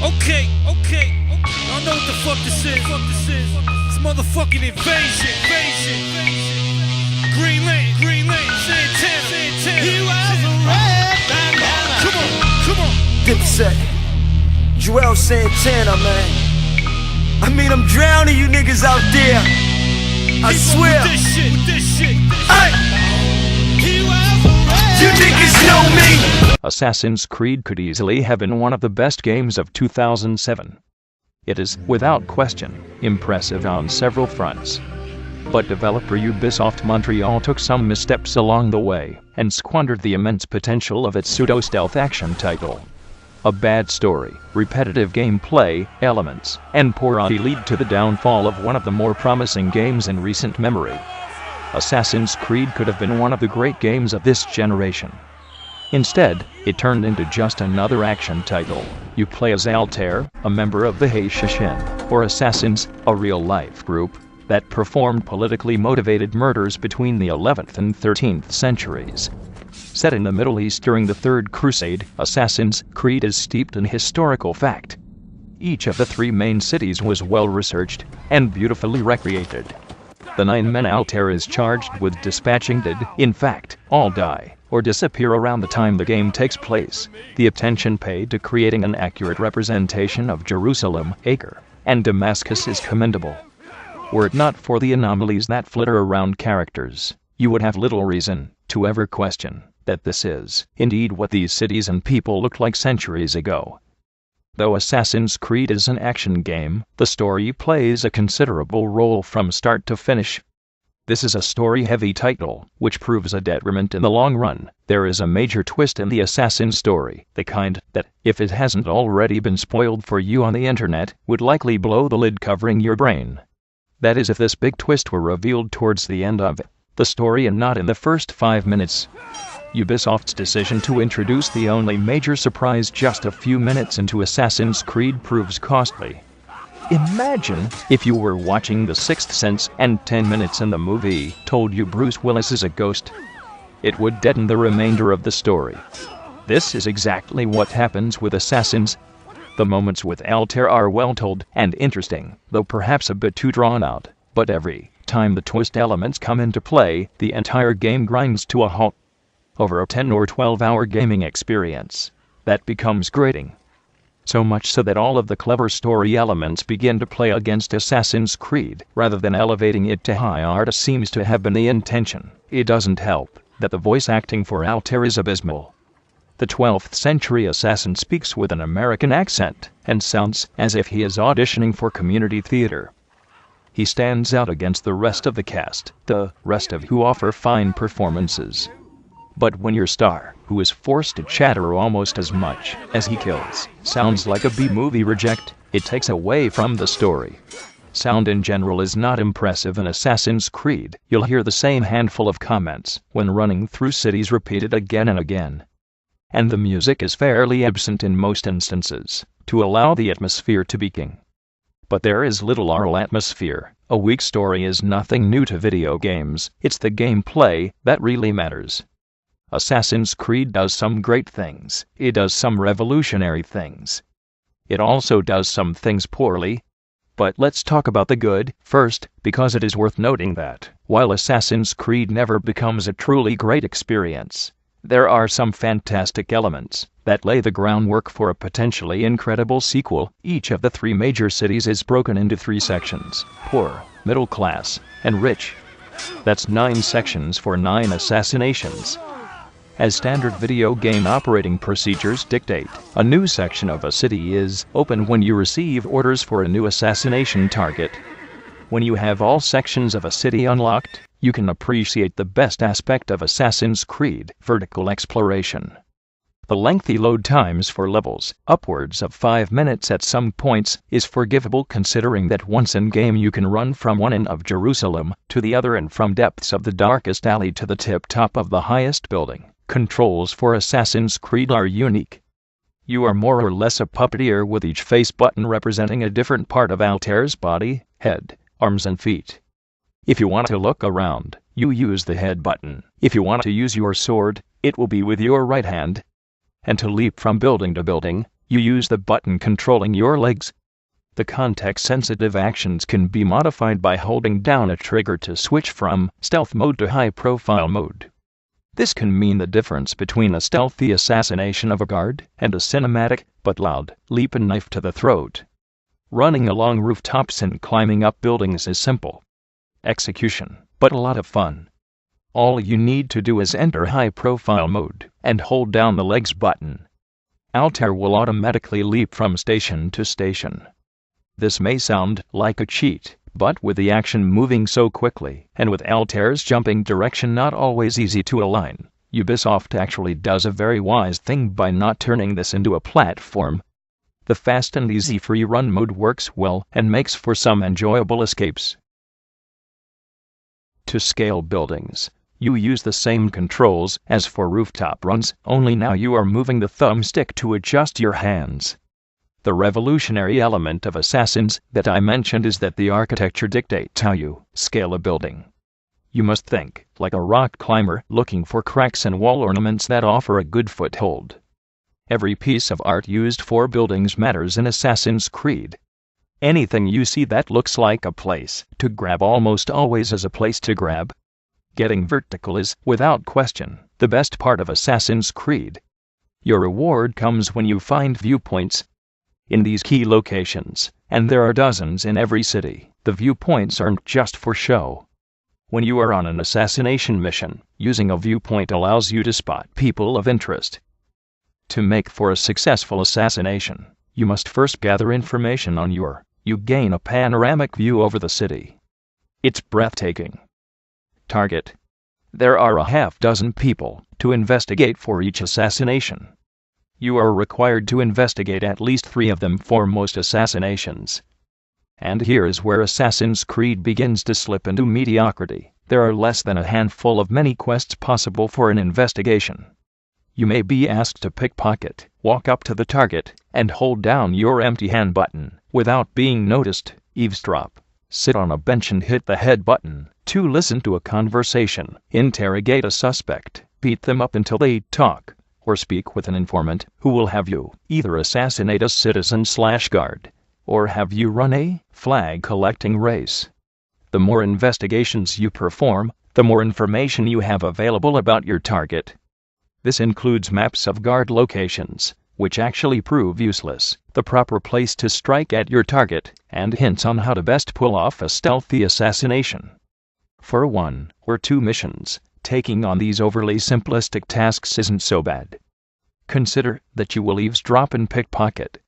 Okay. I know what the fuck this is. It's motherfucking invasion. Green Lane, Santana. He was a red bandana. Come on. Dipset, Joel Santana, man. I mean, I'm drowning you niggas out there. I swear. With this shit. Hey! You niggas know me. Assassin's Creed could easily have been one of the best games of 2007. It is, without question, impressive on several fronts. But developer Ubisoft Montreal took some missteps along the way and squandered the immense potential of its pseudo-stealth action title. A bad story, repetitive gameplay elements, and poor audio lead to the downfall of one of the more promising games in recent memory. Assassin's Creed could have been one of the great games of this generation. Instead, it turned into just another action title. You play as Altair, a member of the Haitian, or Assassins, a real-life group that performed politically motivated murders between the 11th and 13th centuries. Set in the Middle East during the Third Crusade, Assassin's Creed is steeped in historical fact. Each of the three main cities was well-researched and beautifully recreated. The 9 men Altair is charged with dispatching did, in fact, all die or disappear around the time the game takes place. The attention paid to creating an accurate representation of Jerusalem, Acre, and Damascus is commendable. Were it not for the anomalies that flitter around characters, you would have little reason to ever question that this is indeed what these cities and people looked like centuries ago. Though Assassin's Creed is an action game, the story plays a considerable role from start to finish. This is a story-heavy title, which proves a detriment in the long run. There is a major twist in the Assassin story, the kind that, if it hasn't already been spoiled for you on the internet, would likely blow the lid covering your brain. That is if this big twist were revealed towards the end of the story and not in the first 5 minutes. Ubisoft's decision to introduce the only major surprise just a few minutes into Assassin's Creed proves costly. Imagine if you were watching The Sixth Sense and 10 minutes in the movie told you Bruce Willis is a ghost. It would deaden the remainder of the story. This is exactly what happens with Assassins. The moments with Altair are well told and interesting, though perhaps a bit too drawn out, but every time the twist elements come into play, the entire game grinds to a halt. Over a 10 or 12-hour gaming experience, that becomes grating. So much so that all of the clever story elements begin to play against Assassin's Creed, rather than elevating it to high art as seems to have been the intention. It doesn't help that the voice acting for Altair is abysmal. The 12th century assassin speaks with an American accent, and sounds as if he is auditioning for community theater. He stands out against the rest of the cast, the rest of who offer fine performances. But when your star, who is forced to chatter almost as much as he kills, sounds like a B-movie reject, it takes away from the story. Sound in general is not impressive in Assassin's Creed. You'll hear the same handful of comments when running through cities repeated again and again. And the music is fairly absent in most instances, to allow the atmosphere to be king. But there is little oral atmosphere. A weak story is nothing new to video games. It's the gameplay that really matters. Assassin's Creed does some great things. It does some revolutionary things. It also does some things poorly. But let's talk about the good first, because it is worth noting that, while Assassin's Creed never becomes a truly great experience, there are some fantastic elements that lay the groundwork for a potentially incredible sequel. Each of the three major cities is broken into 3 sections: poor, middle class, and rich. That's 9 sections for 9 assassinations. As standard video game operating procedures dictate, a new section of a city is open when you receive orders for a new assassination target. When you have all sections of a city unlocked, you can appreciate the best aspect of Assassin's Creed: vertical exploration. The lengthy load times for levels, upwards of 5 minutes at some points, is forgivable considering that once in-game you can run from one end of Jerusalem to the other and from depths of the darkest alley to the tip-top of the highest building. Controls for Assassin's Creed are unique. You are more or less a puppeteer with each face button representing a different part of Altair's body, head, arms and feet. If you want to look around, you use the head button. If you want to use your sword, it will be with your right hand. And to leap from building to building, You use the button controlling your legs. The context-sensitive actions can be modified by holding down a trigger to switch from stealth mode to high-profile mode. This can mean the difference between a stealthy assassination of a guard and a cinematic, but loud, leap and knife to the throat. Running along rooftops and climbing up buildings is simple execution, but a lot of fun. All you need to do is enter high-profile mode and hold down the legs button. Altair will automatically leap from station to station. This may sound like a cheat, but with the action moving so quickly, and with Altair's jumping direction not always easy to align, Ubisoft actually does a very wise thing by not turning this into a platform. The fast and easy free run mode works well and makes for some enjoyable escapes. To scale buildings, you use the same controls as for rooftop runs, only now you are moving the thumbstick to adjust your hands. The revolutionary element of Assassins that I mentioned is that the architecture dictates how you scale a building. You must think like a rock climber, looking for cracks and wall ornaments that offer a good foothold. Every piece of art used for buildings matters in Assassin's Creed. Anything you see that looks like a place to grab almost always is a place to grab. Getting vertical is, without question, the best part of Assassin's Creed. Your reward comes when you find viewpoints in these key locations, and there are dozens in every city. The viewpoints aren't just for show. When you are on an assassination mission, using a viewpoint allows you to spot people of interest. To make for a successful assassination, you must first gather information on you gain a panoramic view over the city. It's breathtaking. Target. There are a half-dozen people to investigate for each assassination. You are required to investigate at least 3 of them for most assassinations. And here is where Assassin's Creed begins to slip into mediocrity. There are less than a handful of many quests possible for an investigation. You may be asked to pickpocket, walk up to the target, and hold down your empty hand button without being noticed, eavesdrop, sit on a bench and hit the head button to listen to a conversation, interrogate a suspect, beat them up until they talk, or speak with an informant who will have you either assassinate a citizen/guard, or have you run a flag-collecting race. The more investigations you perform, the more information you have available about your target. This includes maps of guard locations, which actually prove useless, the proper place to strike at your target, and hints on how to best pull off a stealthy assassination. For 1 or 2 missions, taking on these overly simplistic tasks isn't so bad. Consider that you will eavesdrop and pickpocket,